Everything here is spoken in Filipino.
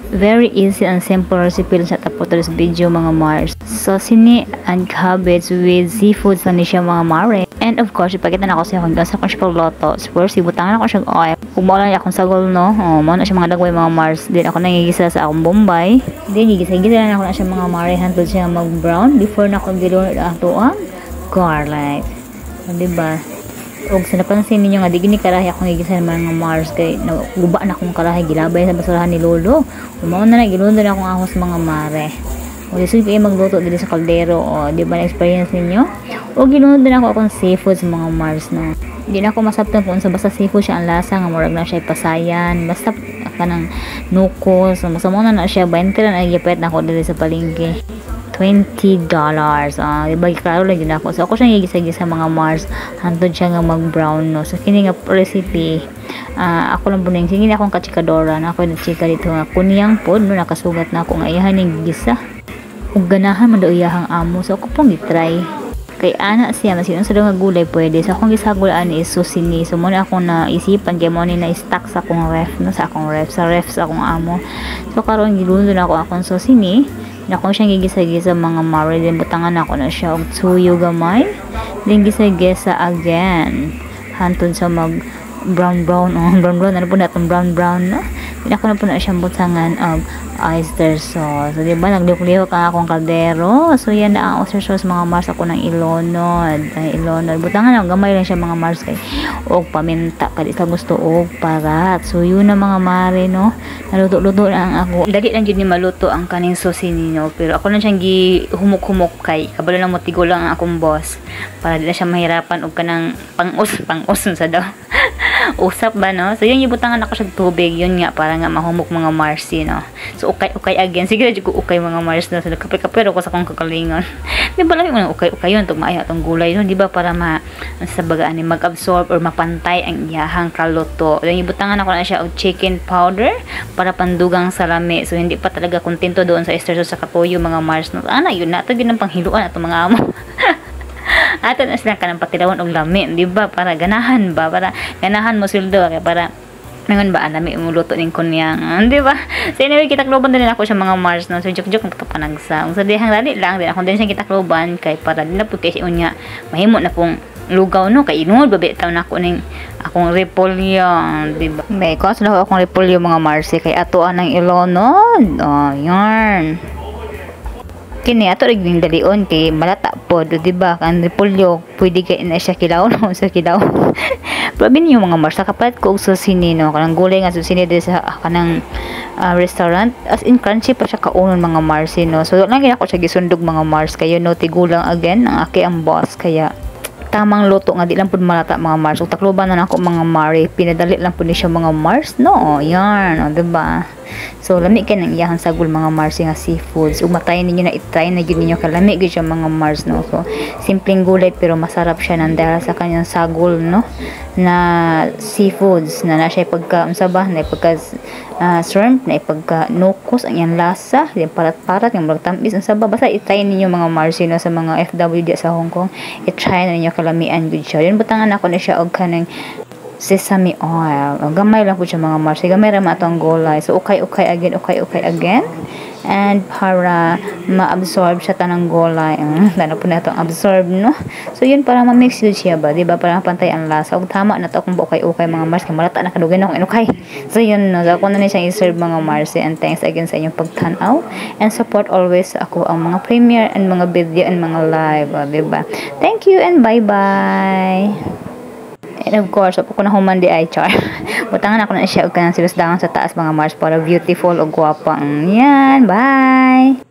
Very easy and simple recipe lang sa tapos sa video mga Mars. So, sini and cabbage with seafood sa siya mga Mare. And of course, ipakita na ako sa akong gasa kung siya pagloto. First, ibutangan ako siya oil. Kung mawala niya akong sagol, no? Mawala na siya mga dagway mga Mars. Then, ako nangigisa sa akong Bombay. Then, gigisa-gisa na ako na siya mga Mare. Hantod siya mag-brown. Before na ako gilunod ato ang garlic. O, diba? Og sa napansin ninyo nga di gini karahi akong gigisan mga Mars kay guba na akong karahi gilabay sa basurahan ni Lolo. Umaw na gilundo na akong ahos mga Mare. O lisod kayo magluto dito sa kaldero o di ba na experience ninyo? O gilundo na ako akong seafood sa mga Mars no. Di na ako masabtan kung sa basta seafood siya ang lasa nga murag na siya pasayan. Basta kanang nukos. So masamo na siya 20 na nagipet na ako dito sa palengke. $20. Diba, klaro lang yun ako. So, ako siyang gigisa-gisa mga Mars. Hantod siya nga mag-brown, no. So, kini nga recipe, ako lang po na yung sige na akong kachikadora na ako na-chika dito nga. Kuniyang po, no, nakasugat na ako nga iyahan yung gigisa. Kung ganahan, man daw iyahang amo. So, ako pong gitry. Kay ana siya, masin sa nga gulay pwede. So, akong gisagulaan is susini. So, muna akong naisipan, kaya muna na-stack sa akong ref, no, sa akong ref, sa akong amo. So, karon gilundo na ako akong susini. Na kung siyang gigisa-gisa mga Mare, din butangan ako na siya og tuyo gamay, din gisa-gisa again hantod sa mag brown ano po natong brown no. Din ako na po na siyang butangan og oyster sauce. So diba naglihok-lihok ang akong kaldero. So yan na ang oyster sauce mga Mars ako ng ilonod butangan ako gamay lang siya mga Mars kay og paminta kadi sa gusto og parat. So yun na mga Mare no, naluto-luto na ako. Dali lang yun ni maluto ang kaning susi ninyo, pero ako lang siyang gihumok-humok kay kabalo lang mo tigo lang ang akong boss para di na siya mahirapan og kanang pang-us sa daw usap ba no. So yun ibutangan ako sa tubig yun nga para nga mahumok mga Mars no. So ukay again sige jud ko ukay mga Mars no. So kapay-kapay ko sa akong kakalingon di ba lang yung ukay yun tug maayo atong gulay no, di ba, para sa bagaan ni mag-absorb or mapantay ang iyahang kaluto. Yung ibutangan ako na siya og chicken powder para pandugang salami. So hindi pa talaga kontento doon sa oyster sauce sa katuyo mga Mars no. Yun na to yun ang panghiluan ato mga amo. Ato na sila kanang patilawan og lami, di ba, para ganahan mo sildo kay para ngayon ba alami umuluto ning kunyang, di ba? So anyway, kitakloban din ako sa mga Mars no. So joke magpapanagsa. Sa dihang dali lang din ako din siya kitakloban kay para din na pud kay unya mahimo na pong lugaw no, kay inod babitaw na ako ning akong repolyo, di ba? May ko sa akong repolyo mga Mars kay atoan ng ilonod. Yarn. Kini ato ring dalion kay malata pod, di ba? Kan repolyo pwede kay na siya kilaw no, sa kilaw. Probi niyo mga Mars kapat ko og susini no, kanang gulay nga susini diri sa kanang restaurant as in crunchy pa siya kaunon mga Mars no. So lang gyud ako siya gisundog mga Mars kayo no, tigulang again ang aki ang boss kaya tamang luto nga di lang pud malata mga Mars. Ug takloban na nako mga Mare, pinadali lang pud ni siya mga Mars no. Yan, di ba? So lami kay nang iyahang sagol mga Mars nga seafoods. Ug matayin ninyo na i-try na gyud ninyo kalami gyud siya mga Mars no. So simpleng gulay pero masarap siya nang dahil sa kanyang sagol no na seafoods na siya pagka unsa ba na pagka shrimp na pagka nukos ang iyang lasa, yung parat-parat yung murag tamis unsa ba, basta i-try ninyo mga Mars no, sa mga FW di sa Hong Kong, i-try na ninyo kalamian good siya. Yun butangan ako na siya og kanang sesame oil. O, gamay lang po siya mga Mars. Gamay ra matong gulay. So ukay again. And para ma-absorb siya tanang gulay. Lalo po na itong absorb no. So yun para ma-mix yun siya ba, diba, para pantay ang lasa. Ug tama na to kung ukay mga Mars kay malata na kadugay na akong inukay. So yun no, so ako na siyang i-serve mga Mars. And thanks again sa inyong pagtanaw and support always ako ang mga premiere and mga video and mga live, diba. Thank you and bye bye. And of course, ako na human di ay char. Butangan ako na siya og kanang silos dawan sa taas mga Mars para beautiful o gwapa. Yan, bye.